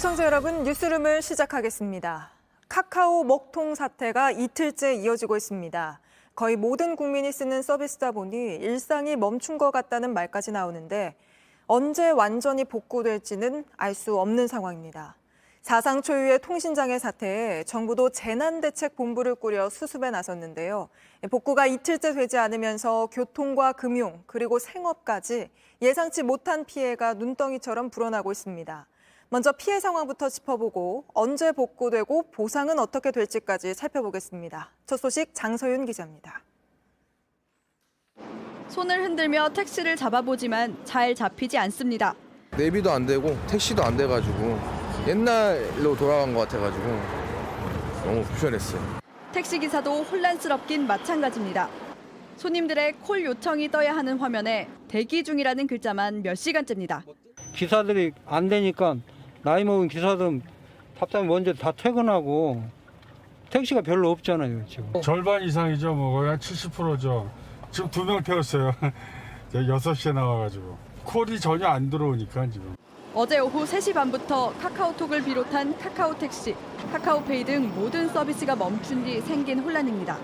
시청자 여러분, 뉴스룸을 시작하겠습니다. 카카오 먹통 사태가 이틀째 이어지고 있습니다. 거의 모든 국민이 쓰는 서비스다 보니 일상이 멈춘 것 같다는 말까지 나오는데 언제 완전히 복구될지는 알 수 없는 상황입니다. 사상 초유의 통신장애 사태에 정부도 재난대책본부를 꾸려 수습에 나섰는데요. 복구가 이틀째 되지 않으면서 교통과 금융, 그리고 생업까지 예상치 못한 피해가 눈덩이처럼 불어나고 있습니다. 먼저 피해 상황부터 짚어보고 언제 복구되고 보상은 어떻게 될지까지 살펴보겠습니다. 첫 소식 장서윤 기자입니다. 손을 흔들며 택시를 잡아보지만 잘 잡히지 않습니다. 내비도 안 되고 택시도 안 돼가지고 옛날로 돌아간 것 같아가지고 너무 불편했어요. 택시기사도 혼란스럽긴 마찬가지입니다. 손님들의 콜 요청이 떠야 하는 화면에 대기 중이라는 글자만 몇 시간째입니다. 기사들이 안 되니까 나이 먹은 기사들 답답해 먼저 다 퇴근하고 택시가 별로 없잖아요 지금. 절반 이상이죠. 뭐 거의 한 70%죠. 지금 2명 태웠어요. 6시에 나와가지고 콜이 전혀 안 들어오니까 지금. 어제 오후 3시 반부터 카카오톡을 비롯한 카카오택시, 카카오페이 등 모든 서비스가 멈춘 뒤 생긴 혼란입니다.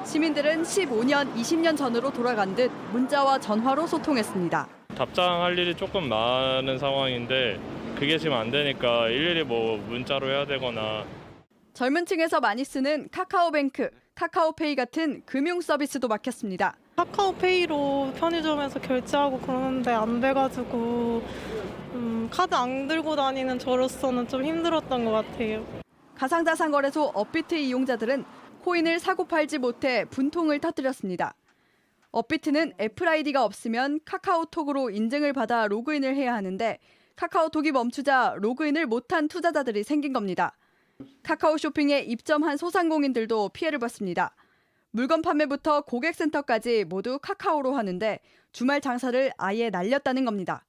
시민들은 15년, 20년 전으로 돌아간 듯 문자와 전화로 소통했습니다. 답장할 일이 조금 많은 상황인데 그게 지금 안 되니까 일일이 뭐 문자로 해야 되거나. 젊은 층에서 많이 쓰는 카카오뱅크, 카카오페이 같은 금융 서비스도 막혔습니다. 카카오페이로 편의점에서 결제하고 그러는데 안 돼가지고 카드 안 들고 다니는 저로서는 좀 힘들었던 것 같아요. 가상자산거래소 업비트 이용자들은 코인을 사고 팔지 못해 분통을 터뜨렸습니다. 업비트는 애플 아이디가 없으면 카카오톡으로 인증을 받아 로그인을 해야 하는데 카카오톡이 멈추자 로그인을 못한 투자자들이 생긴 겁니다. 카카오 쇼핑에 입점한 소상공인들도 피해를 봤습니다. 물건 판매부터 고객센터까지 모두 카카오로 하는데 주말 장사를 아예 날렸다는 겁니다.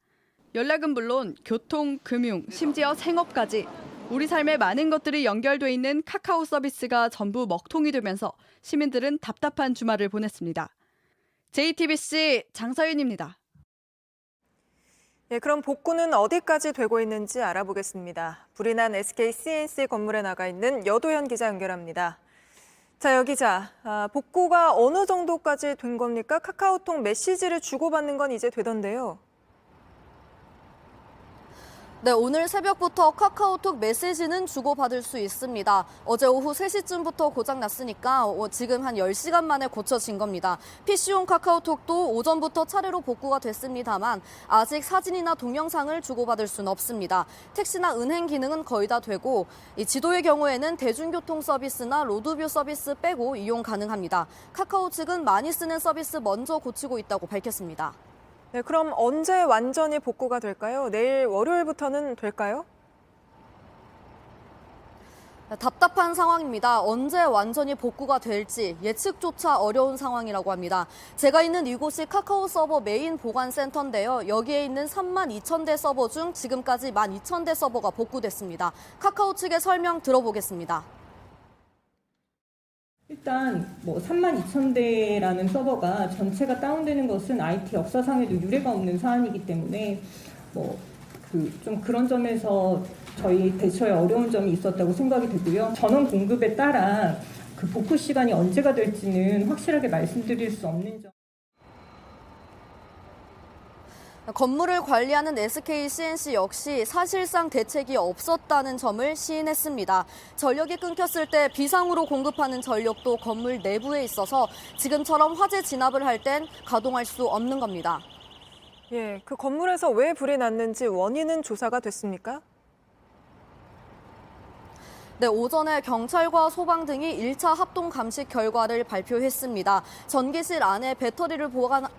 연락은 물론 교통, 금융, 심지어 생업까지 우리 삶에 많은 것들이 연결돼 있는 카카오 서비스가 전부 먹통이 되면서 시민들은 답답한 주말을 보냈습니다. JTBC 장서윤입니다. 예, 그럼 복구는 어디까지 되고 있는지 알아보겠습니다. 불이 난 SK CNC 건물에 나가 있는 여도현 기자 연결합니다. 자, 여 기자, 복구가 어느 정도까지 된 겁니까? 카카오톡 메시지를 주고받는 건 이제 되던데요. 네, 오늘 새벽부터 카카오톡 메시지는 주고받을 수 있습니다. 어제 오후 3시쯤부터 고장났으니까 지금 한 10시간 만에 고쳐진 겁니다. PC용 카카오톡도 오전부터 차례로 복구가 됐습니다만 아직 사진이나 동영상을 주고받을 수는 없습니다. 택시나 은행 기능은 거의 다 되고 이 지도의 경우에는 대중교통 서비스나 로드뷰 서비스 빼고 이용 가능합니다. 카카오 측은 많이 쓰는 서비스 먼저 고치고 있다고 밝혔습니다. 네, 그럼 언제 완전히 복구가 될까요? 내일 월요일부터는 될까요? 답답한 상황입니다. 언제 완전히 복구가 될지 예측조차 어려운 상황이라고 합니다. 제가 있는 이곳이 카카오 서버 메인 보관센터인데요. 여기에 있는 32,000대 서버 중 지금까지 12,000대 서버가 복구됐습니다. 카카오 측의 설명 들어보겠습니다. 일단 32,000대라는 서버가 전체가 다운되는 것은 IT 역사상에도 유례가 없는 사안이기 때문에 좀 그런 점에서 저희 대처에 어려운 점이 있었다고 생각이 되고요. 전원 공급에 따라 그 복구 시간이 언제가 될지는 확실하게 말씀드릴 수 없는 점. 건물을 관리하는 SK CNC 역시 사실상 대책이 없었다는 점을 시인했습니다. 전력이 끊겼을 때 비상으로 공급하는 전력도 건물 내부에 있어서 지금처럼 화재 진압을 할 땐 가동할 수 없는 겁니다. 예, 그 건물에서 왜 불이 났는지 원인은 조사가 됐습니까? 네, 오전에 경찰과 소방 등이 1차 합동 감식 결과를 발표했습니다. 전기실 안에 배터리를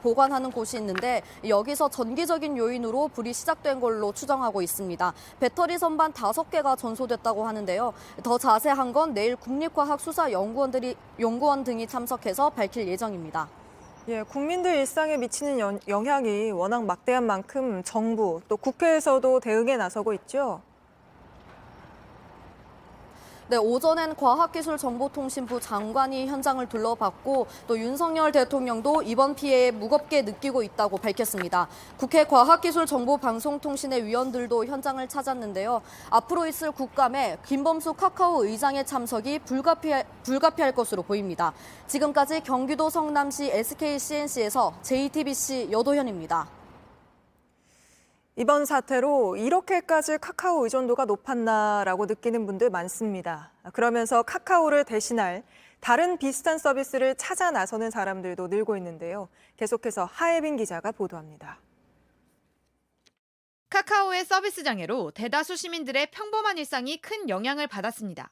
보관하는 곳이 있는데 여기서 전기적인 요인으로 불이 시작된 걸로 추정하고 있습니다. 배터리 선반 5개가 전소됐다고 하는데요. 더 자세한 건 내일 국립과학수사연구원 등이 참석해서 밝힐 예정입니다. 예, 국민들 일상에 미치는 영향이 워낙 막대한 만큼 정부 또 국회에서도 대응에 나서고 있죠. 네, 오전엔 과학기술정보통신부 장관이 현장을 둘러봤고 또 윤석열 대통령도 이번 피해에 무겁게 느끼고 있다고 밝혔습니다. 국회 과학기술정보방송통신의 위원들도 현장을 찾았는데요. 앞으로 있을 국감에 김범수 카카오 의장의 참석이 불가피할 것으로 보입니다. 지금까지 경기도 성남시 SKCNC에서 JTBC 여도현입니다. 이번 사태로 이렇게까지 카카오 의존도가 높았나라고 느끼는 분들 많습니다. 그러면서 카카오를 대신할 다른 비슷한 서비스를 찾아 나서는 사람들도 늘고 있는데요. 계속해서 하예빈 기자가 보도합니다. 카카오의 서비스 장애로 대다수 시민들의 평범한 일상이 큰 영향을 받았습니다.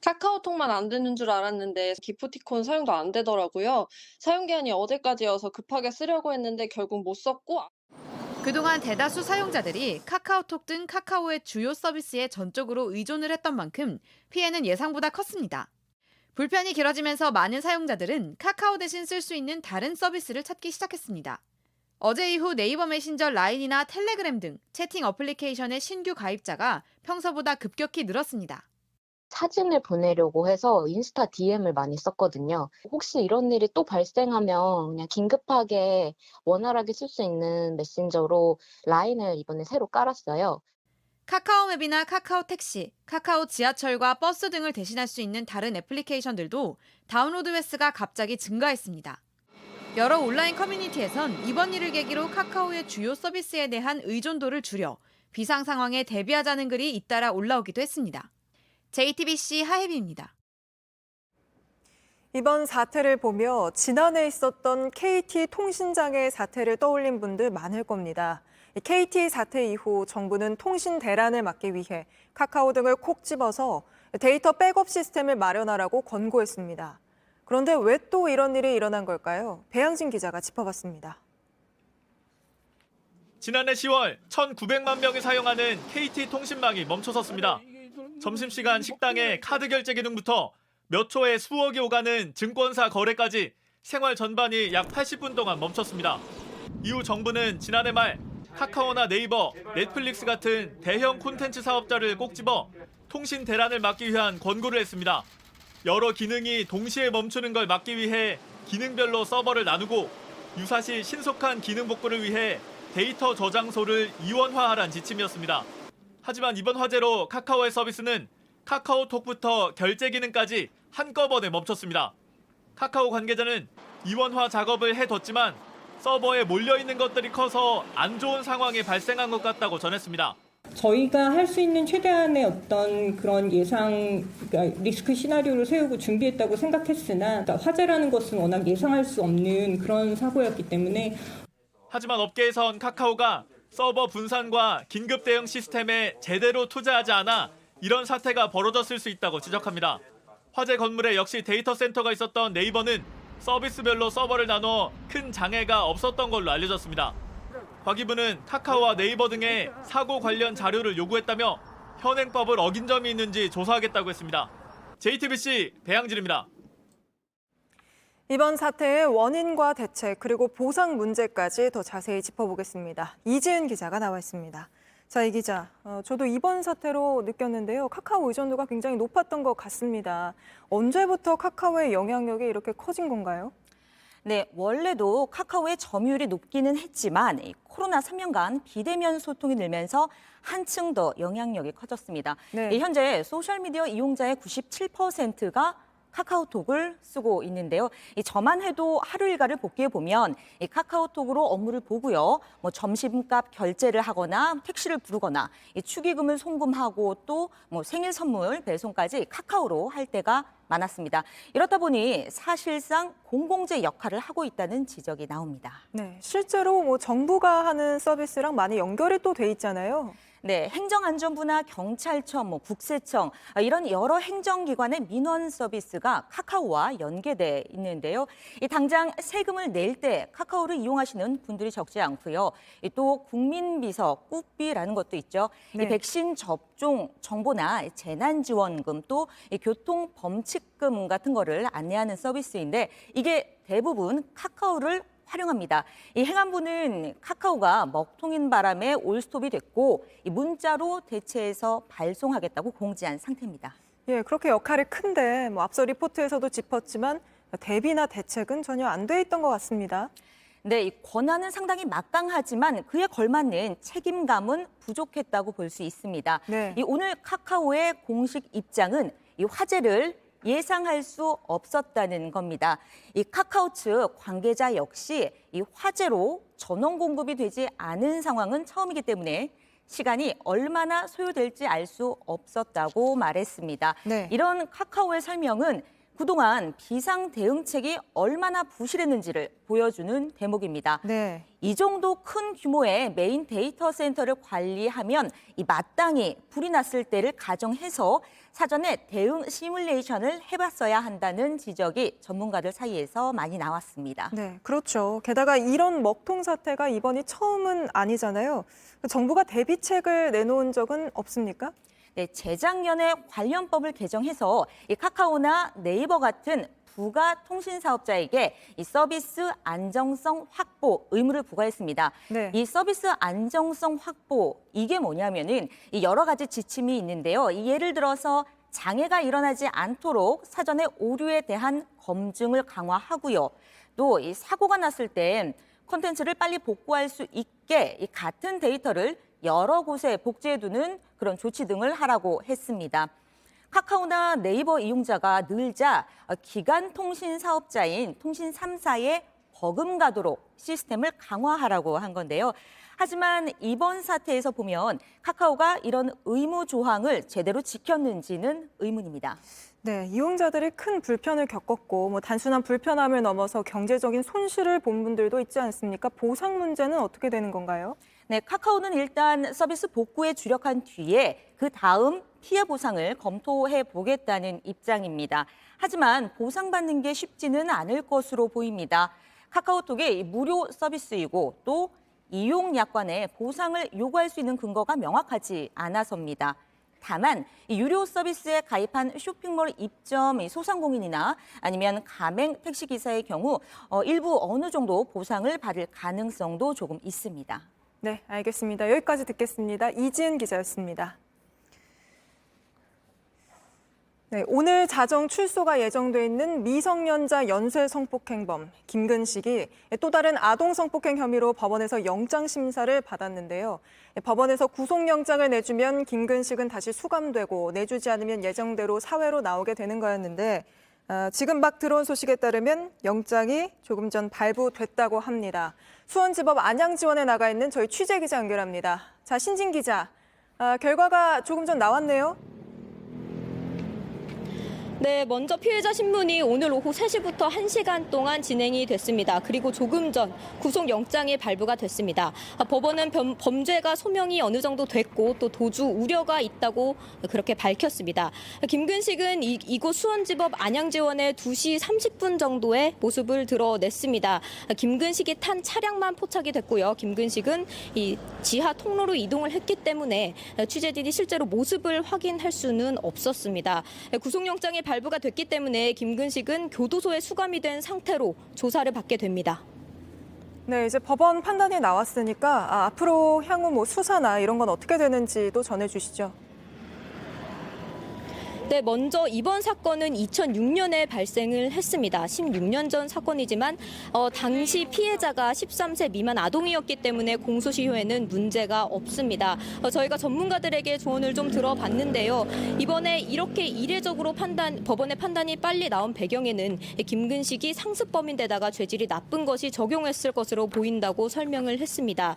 카카오톡만 안 되는 줄 알았는데 기프티콘 사용도 안 되더라고요. 사용 기한이 어제까지여서 급하게 쓰려고 했는데 결국 못 썼고 그동안 대다수 사용자들이 카카오톡 등 카카오의 주요 서비스에 전적으로 의존을 했던 만큼 피해는 예상보다 컸습니다. 불편이 길어지면서 많은 사용자들은 카카오 대신 쓸 수 있는 다른 서비스를 찾기 시작했습니다. 어제 이후 네이버 메신저 라인이나 텔레그램 등 채팅 어플리케이션의 신규 가입자가 평소보다 급격히 늘었습니다. 사진을 보내려고 해서 인스타 DM을 많이 썼거든요. 혹시 이런 일이 또 발생하면 그냥 긴급하게 원활하게 쓸 수 있는 메신저로 라인을 이번에 새로 깔았어요. 카카오맵이나 카카오 택시, 카카오 지하철과 버스 등을 대신할 수 있는 다른 애플리케이션들도 다운로드 횟수가 갑자기 증가했습니다. 여러 온라인 커뮤니티에선 이번 일을 계기로 카카오의 주요 서비스에 대한 의존도를 줄여 비상 상황에 대비하자는 글이 잇따라 올라오기도 했습니다. JTBC 하혜빈입니다. 이번 사태를 보며 지난해 있었던 KT 통신장애 사태를 떠올린 분들 많을 겁니다. KT 사태 이후 정부는 통신 대란을 막기 위해 카카오 등을 콕 집어서 데이터 백업 시스템을 마련하라고 권고했습니다. 그런데 왜 또 이런 일이 일어난 걸까요? 배양진 기자가 짚어봤습니다. 지난해 10월 1,900만 명이 사용하는 KT 통신망이 멈춰섰습니다. 점심시간 식당의 카드 결제 기능부터 몇 초에 수억이 오가는 증권사 거래까지 생활 전반이 약 80분 동안 멈췄습니다. 이후 정부는 지난해 말 카카오나 네이버, 넷플릭스 같은 대형 콘텐츠 사업자를 꼭 집어 통신 대란을 막기 위한 권고를 했습니다. 여러 기능이 동시에 멈추는 걸 막기 위해 기능별로 서버를 나누고 유사시 신속한 기능 복구를 위해 데이터 저장소를 이원화하란 지침이었습니다. 하지만 이번 화재로 카카오의 서비스는 카카오톡부터 결제 기능까지 한꺼번에 멈췄습니다. 카카오 관계자는 이원화 작업을 해뒀지만 서버에 몰려있는 것들이 커서 안 좋은 상황이 발생한 것 같다고 전했습니다. 저희가 할 수 있는 최대한의 어떤 그런 그러니까 리스크 시나리오를 세우고 준비했다고 생각했으나 그러니까 화재라는 것은 워낙 예상할 수 없는 그런 사고였기 때문에 하지만 업계에선 카카오가 서버 분산과 긴급 대응 시스템에 제대로 투자하지 않아 이런 사태가 벌어졌을 수 있다고 지적합니다. 화재 건물에 역시 데이터 센터가 있었던 네이버는 서비스별로 서버를 나눠 큰 장애가 없었던 걸로 알려졌습니다. 과기부는 카카오와 네이버 등의 사고 관련 자료를 요구했다며 현행법을 어긴 점이 있는지 조사하겠다고 했습니다. JTBC 배양진입니다. 이번 사태의 원인과 대책 그리고 보상 문제까지 더 자세히 짚어보겠습니다. 이지은 기자가 나와 있습니다. 자, 이 기자, 저도 이번 사태로 느꼈는데요. 카카오 의존도가 굉장히 높았던 것 같습니다. 언제부터 카카오의 영향력이 이렇게 커진 건가요? 네, 원래도 카카오의 점유율이 높기는 했지만 코로나 3년간 비대면 소통이 늘면서 한층 더 영향력이 커졌습니다. 네. 현재 소셜미디어 이용자의 97%가 카카오톡을 쓰고 있는데요. 저만 해도 하루 일과를 복귀해 보면 카카오톡으로 업무를 보고요. 점심값 결제를 하거나 택시를 부르거나 축의금을 송금하고 또 생일 선물 배송까지 카카오로 할 때가 많았습니다. 이렇다 보니 사실상 공공재 역할을 하고 있다는 지적이 나옵니다. 네, 실제로 정부가 하는 서비스랑 많이 연결이 또 돼 있잖아요. 네, 행정안전부나 경찰청, 국세청 이런 여러 행정기관의 민원 서비스가 카카오와 연계돼 있는데요. 당장 세금을 낼 때 카카오를 이용하시는 분들이 적지 않고요. 또 국민비서, 꾹비라는 것도 있죠. 네. 이 백신 접종 정보나 재난지원금 또 교통범칙금 같은 거를 안내하는 서비스인데 이게 대부분 카카오를 활용합니다. 이 행안부는 카카오가 먹통인 바람에 올스톱이 됐고 이 문자로 대체해서 발송하겠다고 공지한 상태입니다. 예, 그렇게 역할이 큰데 앞서 리포트에서도 짚었지만 대비나 대책은 전혀 안 돼 있던 것 같습니다. 네, 이 권한은 상당히 막강하지만 그에 걸맞는 책임감은 부족했다고 볼 수 있습니다. 네. 이 오늘 카카오의 공식 입장은 이 화제를 예상할 수 없었다는 겁니다. 이 카카오 측 관계자 역시 이 화제로 전원 공급이 되지 않은 상황은 처음이기 때문에 시간이 얼마나 소요될지 알 수 없었다고 말했습니다. 네. 이런 카카오의 설명은 그동안 비상 대응책이 얼마나 부실했는지를 보여주는 대목입니다. 네. 이 정도 큰 규모의 메인 데이터 센터를 관리하면 이 마땅히 불이 났을 때를 가정해서 사전에 대응 시뮬레이션을 해봤어야 한다는 지적이 전문가들 사이에서 많이 나왔습니다. 네, 그렇죠. 게다가 이런 먹통 사태가 이번이 처음은 아니잖아요. 정부가 대비책을 내놓은 적은 없습니까? 네, 재작년에 관련법을 개정해서 이 카카오나 네이버 같은 부가 통신 사업자에게 이 서비스 안정성 확보 의무를 부과했습니다. 네. 이 서비스 안정성 확보 이게 뭐냐면은 이 여러 가지 지침이 있는데요. 이 예를 들어서 장애가 일어나지 않도록 사전에 오류에 대한 검증을 강화하고요. 또 이 사고가 났을 땐 콘텐츠를 빨리 복구할 수 있게 이 같은 데이터를 여러 곳에 복제해두는 그런 조치 등을 하라고 했습니다. 카카오나 네이버 이용자가 늘자 기간 통신 사업자인 통신 3사에 버금가도록 시스템을 강화하라고 한 건데요. 하지만 이번 사태에서 보면 카카오가 이런 의무 조항을 제대로 지켰는지는 의문입니다. 네, 이용자들이 큰 불편을 겪었고 단순한 불편함을 넘어서 경제적인 손실을 본 분들도 있지 않습니까? 보상 문제는 어떻게 되는 건가요? 네, 카카오는 일단 서비스 복구에 주력한 뒤에 그 다음 피해 보상을 검토해 보겠다는 입장입니다. 하지만 보상받는 게 쉽지는 않을 것으로 보입니다. 카카오톡의 무료 서비스이고 또 이용 약관에 보상을 요구할 수 있는 근거가 명확하지 않아서입니다. 다만 이 유료 서비스에 가입한 쇼핑몰 입점 소상공인이나 아니면 가맹 택시기사의 경우 일부 어느 정도 보상을 받을 가능성도 조금 있습니다. 네, 알겠습니다. 여기까지 듣겠습니다. 이지은 기자였습니다. 네, 오늘 자정 출소가 예정돼 있는 미성년자 연쇄 성폭행범 김근식이 또 다른 아동 성폭행 혐의로 법원에서 영장 심사를 받았는데요. 법원에서 구속영장을 내주면 김근식은 다시 수감되고 내주지 않으면 예정대로 사회로 나오게 되는 거였는데 지금 막 들어온 소식에 따르면 영장이 조금 전 발부됐다고 합니다. 수원지법 안양지원에 나가 있는 저희 취재기자 연결합니다. 자, 신진 기자, 결과가 조금 전 나왔네요. 네, 먼저 피해자 신문이 오늘 오후 3시부터 1시간 동안 진행이 됐습니다. 그리고 조금 전 구속영장이 발부가 됐습니다. 법원은 범죄가 소명이 어느 정도 됐고 또 도주 우려가 있다고 그렇게 밝혔습니다. 김근식은 이곳 수원지법 안양지원에 2시 30분 정도의 모습을 드러냈습니다. 김근식이 탄 차량만 포착이 됐고요. 김근식은 이 지하 통로로 이동을 했기 때문에 취재진이 실제로 모습을 확인할 수는 없었습니다. 구속영장이 발부가 됐기 때문에 김근식은 교도소에 수감이 된 상태로 조사를 받게 됩니다. 네, 이제 법원 판단이 나왔으니까 앞으로 향후 수사나 이런 건 어떻게 되는지도 전해주시죠. 네, 먼저 이번 사건은 2006년에 발생을 했습니다. 16년 전 사건이지만 당시 피해자가 13세 미만 아동이었기 때문에 공소시효에는 문제가 없습니다. 저희가 전문가들에게 조언을 좀 들어봤는데요. 이번에 이렇게 이례적으로 법원의 판단이 빨리 나온 배경에는 김근식이 상습범인데다가 죄질이 나쁜 것이 적용했을 것으로 보인다고 설명을 했습니다.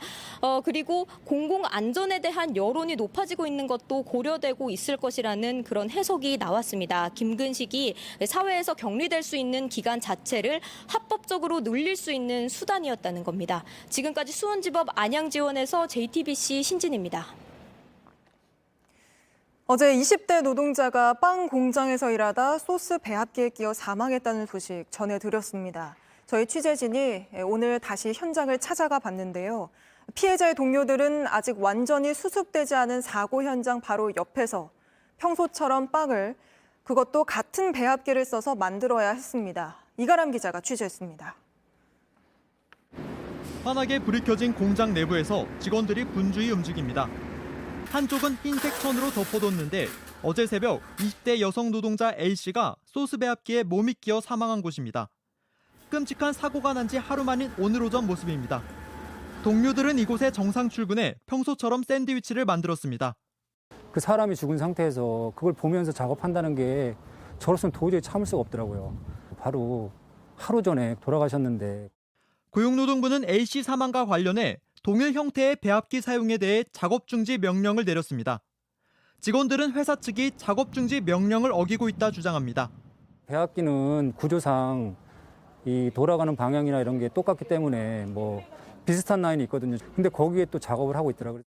그리고 공공안전에 대한 여론이 높아지고 있는 것도 고려되고 있을 것이라는 그런 해석이 나왔습니다. 김근식이 사회에서 격리될 수 있는 기간 자체를 합법적으로 늘릴 수 있는 수단이었다는 겁니다. 지금까지 수원지법 안양지원에서 JTBC 신진입니다. 어제 20대 노동자가 빵 공장에서 일하다 소스 배합기에 끼어 사망했다는 소식 전해드렸습니다. 저희 취재진이 오늘 다시 현장을 찾아가 봤는데요. 피해자의 동료들은 아직 완전히 수습되지 않은 사고 현장 바로 옆에서 평소처럼 빵을 그것도 같은 배합기를 써서 만들어야 했습니다. 이가람 기자가 취재했습니다. 환하게 불이 켜진 공장 내부에서 직원들이 분주히 움직입니다. 한쪽은 흰색 천으로 덮어뒀는데 어제 새벽 20대 여성 노동자 L씨가 소스 배합기에 몸이 끼어 사망한 곳입니다. 끔찍한 사고가 난 지 하루 만인 오늘 오전 모습입니다. 동료들은 이곳에 정상 출근해 평소처럼 샌드위치를 만들었습니다. 그 사람이 죽은 상태에서 그걸 보면서 작업한다는 게 저로서는 도저히 참을 수가 없더라고요. 바로 하루 전에 돌아가셨는데. 고용노동부는 L씨 사망과 관련해 동일 형태의 배합기 사용에 대해 작업 중지 명령을 내렸습니다. 직원들은 회사 측이 작업 중지 명령을 어기고 있다 주장합니다. 배합기는 구조상 이 돌아가는 방향이나 이런 게 똑같기 때문에 뭐 비슷한 라인이 있거든요. 근데 거기에 또 작업을 하고 있더라고요.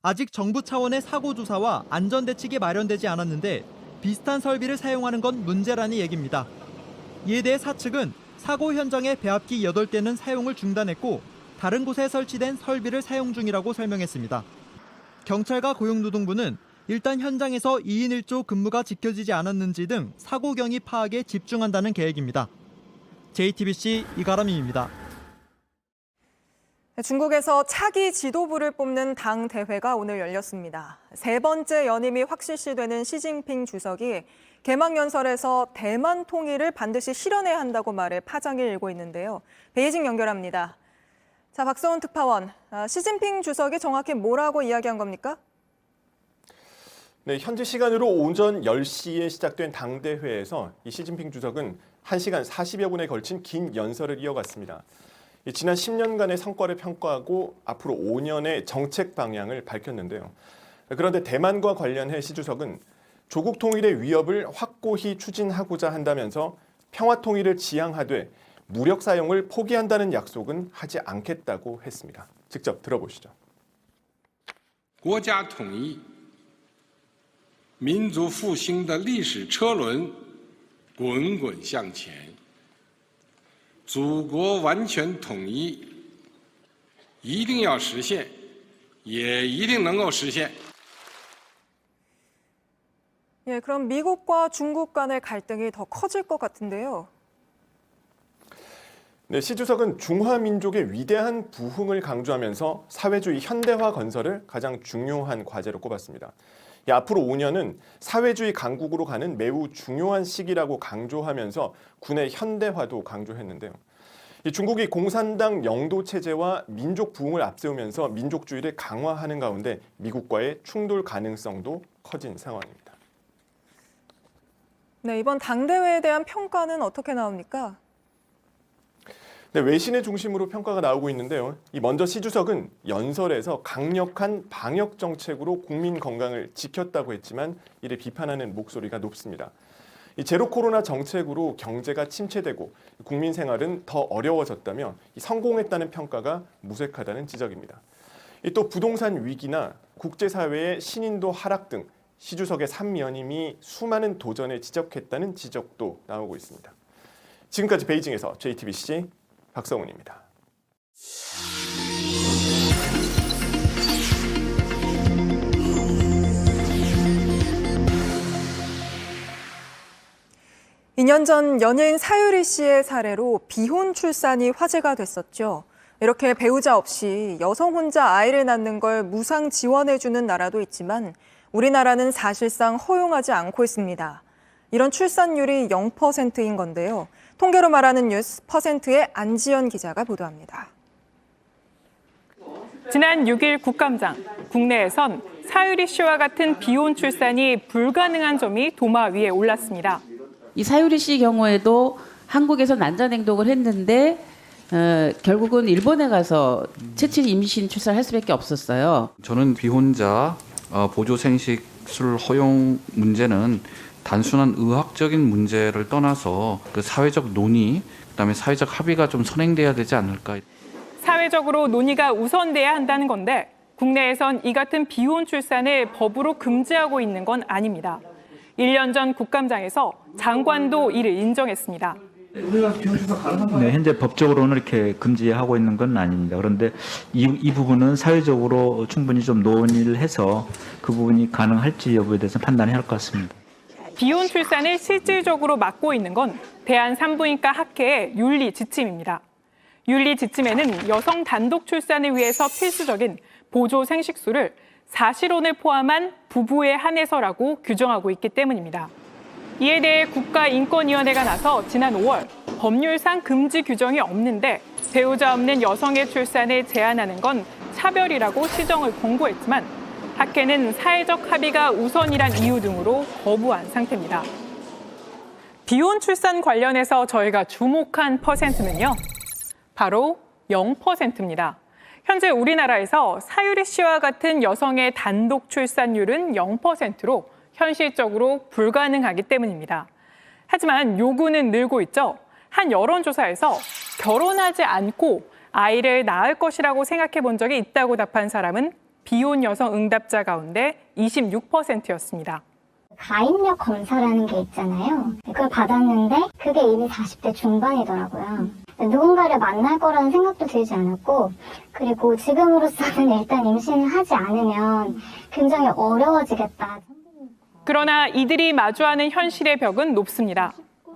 아직 정부 차원의 사고 조사와 안전 대책이 마련되지 않았는데 비슷한 설비를 사용하는 건 문제라는 얘기입니다. 이에 대해 사측은 사고 현장의 배합기 8대는 사용을 중단했고 다른 곳에 설치된 설비를 사용 중이라고 설명했습니다. 경찰과 고용노동부는 일단 현장에서 2인 1조 근무가 지켜지지 않았는지 등 사고 경위 파악에 집중한다는 계획입니다. JTBC 이가람입니다. 중국에서 차기 지도부를 뽑는 당 대회가 오늘 열렸습니다. 세 번째 연임이 확실시되는 시진핑 주석이 개막연설에서 대만 통일을 반드시 실현해야 한다고 말해 파장이 일고 있는데요. 베이징 연결합니다. 자, 박서온 특파원, 시진핑 주석이 정확히 뭐라고 이야기한 겁니까? 네, 현지 시간으로 오전 10시에 시작된 당대회에서 이 시진핑 주석은 1시간 40여 분에 걸친 긴 연설을 이어갔습니다. 지난 10년간의 성과를 평가하고 앞으로 5년의 정책 방향을 밝혔는데요. 그런데 대만과 관련해 시 주석은 조국 통일의 위협을 확고히 추진하고자 한다면서 평화 통일을 지향하되 무력 사용을 포기한다는 약속은 하지 않겠다고 했습니다. 직접 들어보시죠. 国家统一民族复兴的历史车轮滚滚向前，祖国完全统一一定要实现，也一定能够实现。 예, 그럼 미국과 중국 간의 갈등이 더 커질 것 같은데요. 네, 시 주석은 중화민족의 위대한 부흥을 강조하면서 사회주의 현대화 건설을 가장 중요한 과제로 꼽았습니다. 앞으로 5년은 사회주의 강국으로 가는 매우 중요한 시기라고 강조하면서 군의 현대화도 강조했는데요. 중국이 공산당 영도 체제와 민족 부흥을 앞세우면서 민족주의를 강화하는 가운데 미국과의 충돌 가능성도 커진 상황입니다. 네, 이번 당대회에 대한 평가는 어떻게 나옵니까? 네, 외신의 중심으로 평가가 나오고 있는데요. 먼저 시 주석은 연설에서 강력한 방역 정책으로 국민 건강을 지켰다고 했지만 이를 비판하는 목소리가 높습니다. 제로 코로나 정책으로 경제가 침체되고 국민 생활은 더 어려워졌다며 성공했다는 평가가 무색하다는 지적입니다. 또 부동산 위기나 국제사회의 신인도 하락 등 시 주석의 3연임이 수많은 도전에 지적했다는 지적도 나오고 있습니다. 지금까지 베이징에서 JTBC 박성훈입니다. 이 년 전 연예인 사유리 씨의 사례로 비혼 출산이 화제가 됐었죠. 이렇게 배우자 없이 여성 혼자 아이를 낳는 걸 무상 지원해주는 나라도 있지만 우리나라는 사실상 허용하지 않고 있습니다. 이런 출산율이 0%인 건데요. 통계로 말하는 뉴스 퍼센트의 안지연 기자가 보도합니다. 지난 6일 국감장, 국내에선 사유리 씨와 같은 비혼 출산이 불가능한 점이 도마 위에 올랐습니다. 이 사유리 씨 경우에도 한국에서 난자냉동을 했는데 결국은 일본에 가서 채취 임신 출산할 수밖에 없었어요. 저는 비혼자 보조 생식술 허용 문제는 단순한 의학적인 문제를 떠나서 그 사회적 논의, 그다음에 사회적 합의가 좀 선행돼야 되지 않을까. 사회적으로 논의가 우선돼야 한다는 건데 국내에선 이 같은 비혼 출산을 법으로 금지하고 있는 건 아닙니다. 1년 전 국감장에서 장관도 이를 인정했습니다. 네, 현재 법적으로는 이렇게 금지하고 있는 건 아닙니다. 그런데 이 부분은 사회적으로 충분히 좀 논의를 해서 그 부분이 가능할지 여부에 대해서 판단해야 할 것 같습니다. 비혼 출산을 실질적으로 막고 있는 건 대한산부인과 학회의 윤리 지침입니다. 윤리 지침에는 여성 단독 출산을 위해서 필수적인 보조 생식수를 사실혼을 포함한 부부에 한해서라고 규정하고 있기 때문입니다. 이에 대해 국가인권위원회가 나서 지난 5월 법률상 금지 규정이 없는데 배우자 없는 여성의 출산을 제한하는 건 차별이라고 시정을 권고했지만 학회는 사회적 합의가 우선이란 이유 등으로 거부한 상태입니다. 비혼 출산 관련해서 저희가 주목한 퍼센트는요, 바로 0%입니다. 현재 우리나라에서 사유리 씨와 같은 여성의 단독 출산율은 0%로 현실적으로 불가능하기 때문입니다. 하지만 요구는 늘고 있죠. 한 여론조사에서 결혼하지 않고 아이를 낳을 것이라고 생각해 본 적이 있다고 답한 사람은 비혼 여성 응답자 가운데 26%였습니다. 가입력 검사라는 게 있잖아요. 그걸 받았는데 그게 이미 40대 중반이더라고요. 누군가를 만날 거라는 생각도 들지 않았고, 그리고 지금으로서는 일단 임신을 하지 않으면 굉장히 어려워지겠다. 그러나 이들이 마주하는 현실의 벽은 높습니다.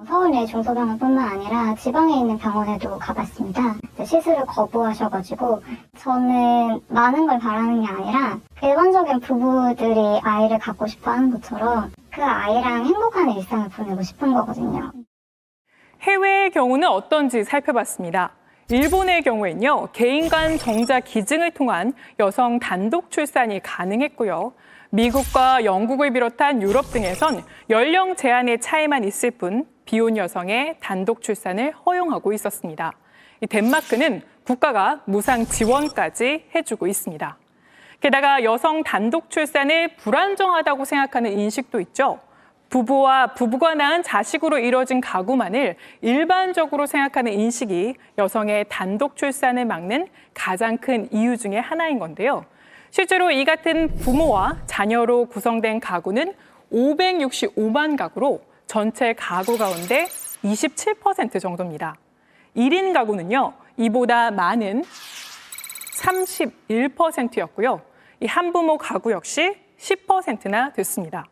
서울 내 중소병원뿐만 아니라 지방에 있는 병원에도 가봤습니다. 시술을 거부하셔가지고 저는 많은 걸 바라는 게 아니라 일반적인 부부들이 아이를 갖고 싶어 하는 것처럼 그 아이랑 행복한 일상을 보내고 싶은 거거든요. 해외의 경우는 어떤지 살펴봤습니다. 일본의 경우에는요, 개인 간 정자 기증을 통한 여성 단독 출산이 가능했고요. 미국과 영국을 비롯한 유럽 등에선 연령 제한의 차이만 있을 뿐 비혼 여성의 단독 출산을 허용하고 있었습니다. 덴마크는 국가가 무상 지원까지 해주고 있습니다. 게다가 여성 단독 출산을 불안정하다고 생각하는 인식도 있죠. 부부와 부부가 낳은 자식으로 이뤄진 가구만을 일반적으로 생각하는 인식이 여성의 단독 출산을 막는 가장 큰 이유 중에 하나인 건데요. 실제로 이 같은 부모와 자녀로 구성된 가구는 565만 가구로 전체 가구 가운데 27% 정도입니다. 1인 가구는요, 이보다 많은 31%였고요. 이 한부모 가구 역시 10%나 됐습니다.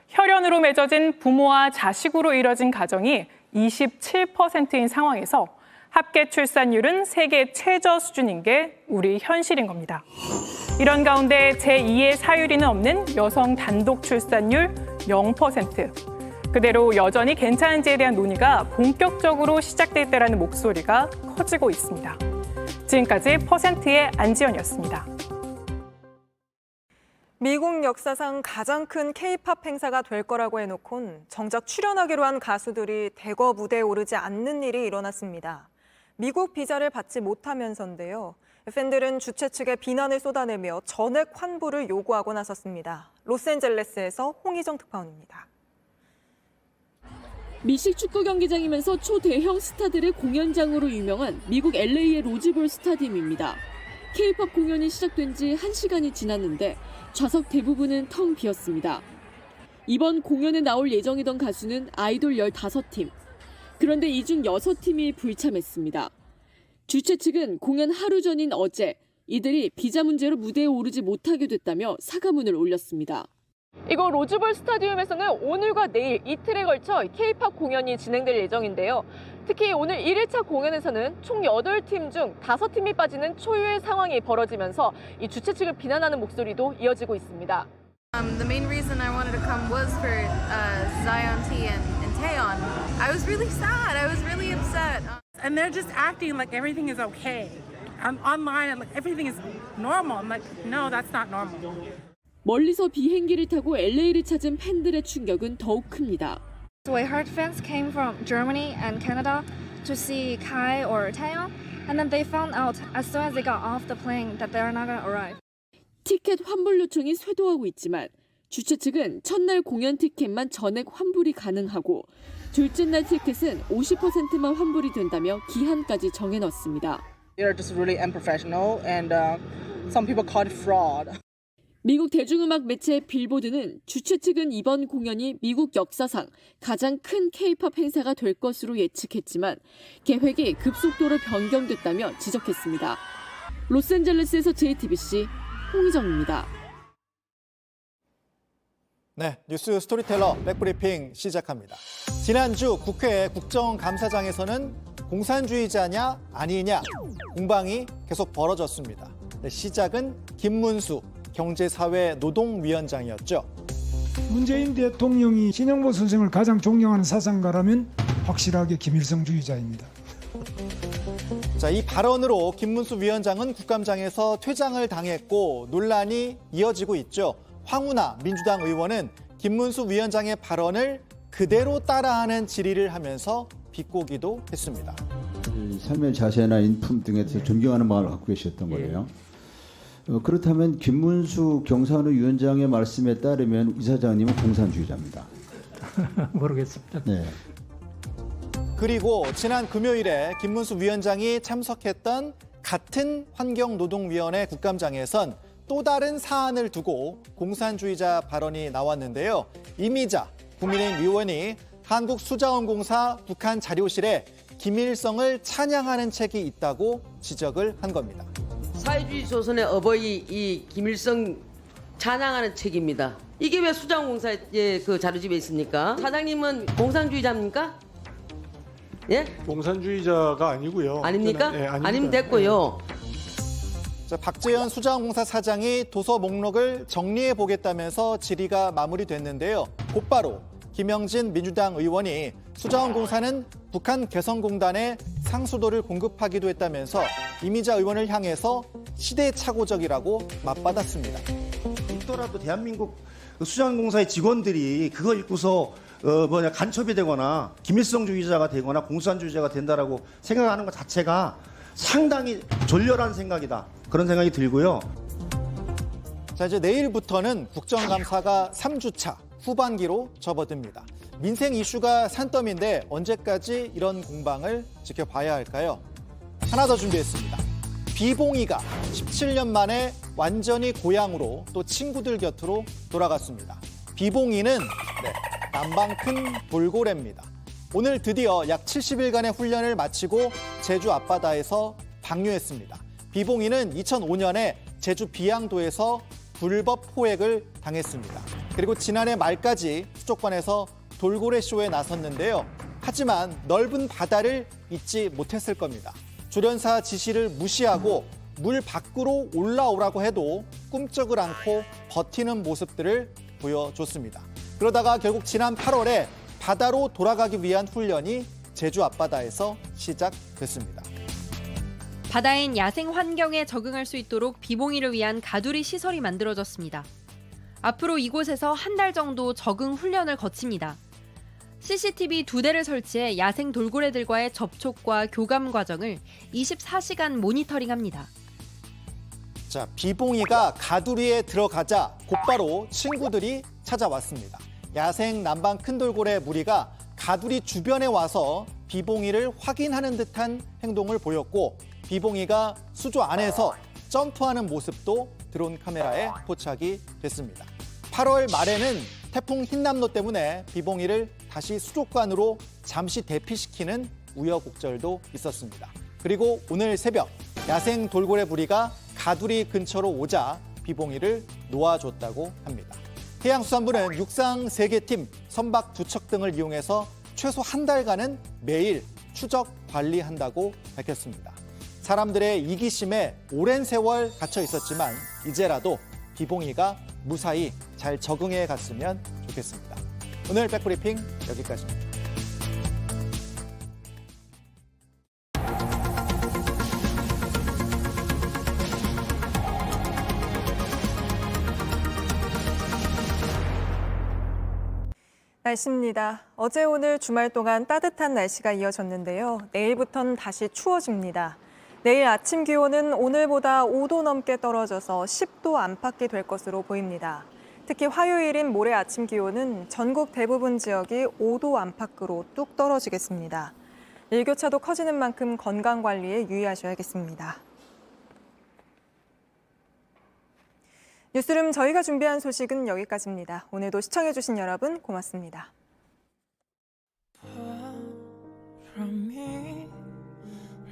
혈연으로 맺어진 부모와 자식으로 이뤄진 가정이 27%인 상황에서 합계 출산율은 세계 최저 수준인 게 우리 현실인 겁니다. 이런 가운데 제2의 사유리는 없는 여성 단독 출산율 0%. 그대로 여전히 괜찮은지에 대한 논의가 본격적으로 시작될 때라는 목소리가 커지고 있습니다. 지금까지 퍼센트의 안지연이었습니다. 미국 역사상 가장 큰 K-팝 행사가 될 거라고 해놓곤 정작 출연하기로 한 가수들이 대거 무대에 오르지 않는 일이 일어났습니다. 미국 비자를 받지 못하면서인데요. 팬들은 주최 측에 비난을 쏟아내며 전액 환불을 요구하고 나섰습니다. 로스앤젤레스에서 홍희정 특파원입니다. 미식 축구 경기장이면서 초대형 스타들의 공연장으로 유명한 미국 LA의 로즈볼 스타디움입니다. K-팝 공연이 시작된 지 1시간이 지났는데 좌석 대부분은 텅 비었습니다. 이번 공연에 나올 예정이던 가수는 아이돌 15팀. 그런데 이 중 6팀이 불참했습니다. 주최 측은 공연 하루 전인 어제 이들이 비자 문제로 무대에 오르지 못하게 됐다며 사과문을 올렸습니다. 이곳 로즈볼 스타디움에서는 오늘과 내일 이틀에 걸쳐 K-팝 공연이 진행될 예정인데요. 특히 오늘 1일차 공연에서는 총 8팀 중 5팀이 빠지는 초유의 상황이 벌어지면서 이 주최 측을 비난하는 목소리도 이어지고 있습니다. The main reason I wanted to come was for Zion T and Taeyeon. I was really sad. I was really upset. And they're just acting like everything is okay. I'm online and like everything is normal. I'm like, no, that's not normal. 멀리서 비행기를 타고 LA를 찾은 팬들의 충격은 더욱 큽니다. So I heard fans came from Germany and Canada to see Kai or Taeyeon, and then they found out as soon as they got off the plane that they are not going to arrive. 티켓 환불 요청이 쇄도하고 있지만 주최 측은 첫날 공연 티켓만 전액 환불이 가능하고 둘째 날 티켓은 50%만 환불이 된다며 기한까지 정해놨습니다. They're just really unprofessional and some people call it fraud. 미국 대중음악 매체 빌보드는 주최 측은 이번 공연이 미국 역사상 가장 큰 K-팝 행사가 될 것으로 예측했지만 계획이 급속도로 변경됐다며 지적했습니다. 로스앤젤레스에서 JTBC 홍희정입니다. 네, 뉴스 스토리텔러 백브리핑 시작합니다. 지난주 국회 국정감사장에서는 공산주의자냐 아니냐 공방이 계속 벌어졌습니다. 시작은 김문수 경제사회노동위원장이었죠. 문재인 대통령이 신영보 선생을 가장 존경하는 사상가라면 확실하게 김일성주의자입니다. 자, 이 발언으로 김문수 위원장은 국감장에서 퇴장을 당했고 논란이 이어지고 있죠. 황운하 민주당 의원은 김문수 위원장의 발언을 그대로 따라하는 질의를 하면서 비꼬기도 했습니다. 삶의 자세나 인품 등에서 존경하는 마음을 갖고 계셨던 거예요. 그렇다면 김문수 경산우 위원장의 말씀에 따르면 이사장님은 공산주의자입니다. 모르겠습니다. 네. 그리고 지난 금요일에 김문수 위원장이 참석했던 같은 환경노동위원회 국감장에선 또 다른 사안을 두고 공산주의자 발언이 나왔는데요. 이미자 국민의힘 의원이 한국수자원공사 북한 자료실에 김일성을 찬양하는 책이 있다고 지적을 한 겁니다. 사회주의 조선의 어버이 이 김일성 찬양하는 책입니다. 이게 왜 수자원공사의 그 자료집에 있습니까? 사장님은 공산주의자입니까? 예? 공산주의자가 아니고요. 아닙니까? 네, 아닙니다. 아니면 됐고요. 자, 박재현 수자원공사 사장이 도서 목록을 정리해 보겠다면서 질의가 마무리됐는데요. 곧바로 김영진 민주당 의원이 수자원공사는 북한 개성공단에 상수도를 공급하기도 했다면서 이미자 의원을 향해서 시대착오적이라고 맞받았습니다. 있더라도 대한민국 수자원공사의 직원들이 그거 읽고서 간첩이 되거나 김일성주의자가 되거나 공산주의자가 된다라고 생각하는 것 자체가 상당히 졸렬한 생각이다. 그런 생각이 들고요. 자, 이제 내일부터는 국정감사가 3주차 후반기로 접어듭니다. 민생 이슈가 산더미인데 언제까지 이런 공방을 지켜봐야 할까요? 하나 더 준비했습니다. 비봉이가 17년 만에 완전히 고향으로 또 친구들 곁으로 돌아갔습니다. 비봉이는 남방 큰 돌고래입니다. 오늘 드디어 약 70일간의 훈련을 마치고 제주 앞바다에서 방류했습니다. 비봉이는 2005년에 제주 비양도에서 불법 포획을 당했습니다. 그리고 지난해 말까지 수족관에서 돌고래 쇼에 나섰는데요. 하지만 넓은 바다를 잊지 못했을 겁니다. 조련사 지시를 무시하고 물 밖으로 올라오라고 해도 꿈쩍을 않고 버티는 모습들을 보여줬습니다. 그러다가 결국 지난 8월에 바다로 돌아가기 위한 훈련이 제주 앞바다에서 시작됐습니다. 바다엔 야생 환경에 적응할 수 있도록 비봉이를 위한 가두리 시설이 만들어졌습니다. 앞으로 이곳에서 한 달 정도 적응 훈련을 거칩니다. CCTV 2대를 설치해 야생 돌고래들과의 접촉과 교감 과정을 24시간 모니터링합니다. 자, 비봉이가 가두리에 들어가자 곧바로 친구들이 찾아왔습니다. 야생 남방 큰돌고래 무리가 가두리 주변에 와서 비봉이를 확인하는 듯한 행동을 보였고 비봉이가 수조 안에서 점프하는 모습도 드론 카메라에 포착이 됐습니다. 8월 말에는 태풍 흰남노 때문에 비봉이를 다시 수족관으로 잠시 대피시키는 우여곡절도 있었습니다. 그리고 오늘 새벽 야생 돌고래 무리가 가두리 근처로 오자 비봉이를 놓아줬다고 합니다. 해양수산부는 육상 3개 팀, 선박 2척 등을 이용해서 최소 한 달간은 매일 추적 관리한다고 밝혔습니다. 사람들의 이기심에 오랜 세월 갇혀 있었지만 이제라도 비봉이가 무사히 잘 적응해 갔으면 좋겠습니다. 오늘 백브리핑 여기까지입니다. 날씨입니다. 어제 오늘 주말 동안 따뜻한 날씨가 이어졌는데요. 내일부터는 다시 추워집니다. 내일 아침 기온은 오늘보다 5도 넘게 떨어져서 10도 안팎이 될 것으로 보입니다. 특히 화요일인 모레 아침 기온은 전국 대부분 지역이 5도 안팎으로 뚝 떨어지겠습니다. 일교차도 커지는 만큼 건강관리에 유의하셔야겠습니다. 뉴스룸 저희가 준비한 소식은 여기까지입니다. 오늘도 시청해주신 여러분 고맙습니다.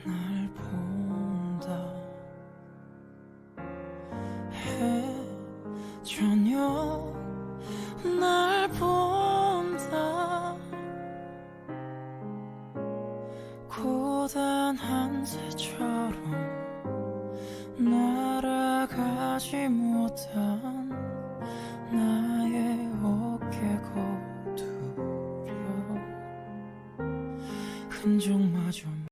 날 본다 저녁 날 본다 고단한 새처럼 날아가 가지 못한